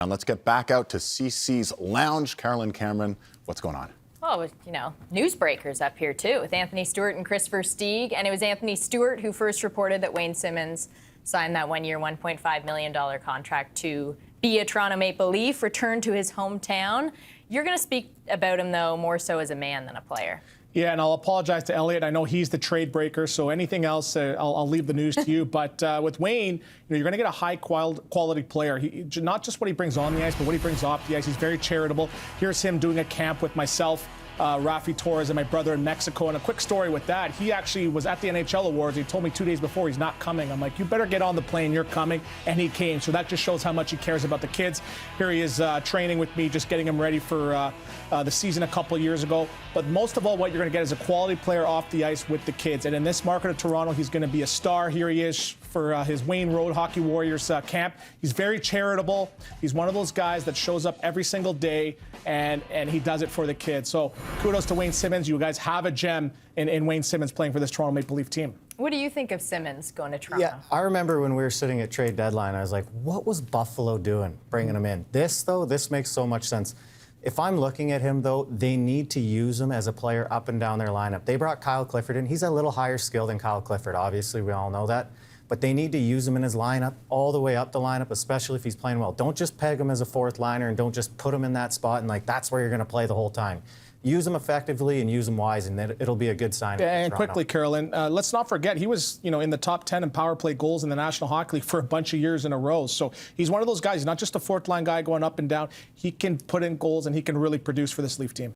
And let's get back out to CC's lounge. Carolyn Cameron, what's going on? Oh, you know, newsbreakers up here, too, with Anthony Stewart and Kris Versteeg. And it was Anthony Stewart who first reported that Wayne Simmonds signed that one-year, $1.5 million contract to be a Toronto Maple Leaf, return to his hometown. You're going to speak about him, though, more so as a man than a player. Yeah, and I'll apologize to Elliot. I know he's the trade breaker, so anything else, I'll leave the news to you. But with Wayne, you're going to get a high-quality player. Not just what he brings on the ice, but what he brings off the ice. He's very charitable. Here's him doing a camp with myself, Rafi Torres, and my brother in Mexico. And a quick story with that, he actually was at the NHL Awards. He told me 2 days before he's not coming. I'm like, you better get on the plane. You're coming. And he came. So that just shows how much he cares about the kids. Here he is training with me, just getting him ready for the season a couple of years ago. But most of all, what you're going to get is a quality player off the ice with the kids. And in this market of Toronto, he's going to be a star. Here he is for his Wayne Road Hockey Warriors camp. He's very charitable. He's one of those guys that shows up every single day, and he does it for the kids. So kudos to Wayne Simmonds. You guys have a gem in Wayne Simmonds playing for this Toronto Maple Leaf team. What do you think of Simmonds going to Toronto? Yeah, I remember when we were sitting at trade deadline, I was like, what was Buffalo doing bringing him in? This makes so much sense. If I'm looking at him, though, they need to use him as a player up and down their lineup. They brought Kyle Clifford in. He's a little higher skill than Kyle Clifford, obviously. We all know that. But they need to use him in his lineup all the way up the lineup, especially if he's playing well. Don't just peg him as a fourth liner and don't just put him in that spot and, like, that's where you're going to play the whole time. Use him effectively and use him wise, and then it'll be a good sign. And quickly, Carolyn, let's not forget he was, in the top 10 in power play goals in the National Hockey League for a bunch of years in a row. So he's one of those guys. He's not just a fourth line guy going up and down. He can put in goals and he can really produce for this Leaf team.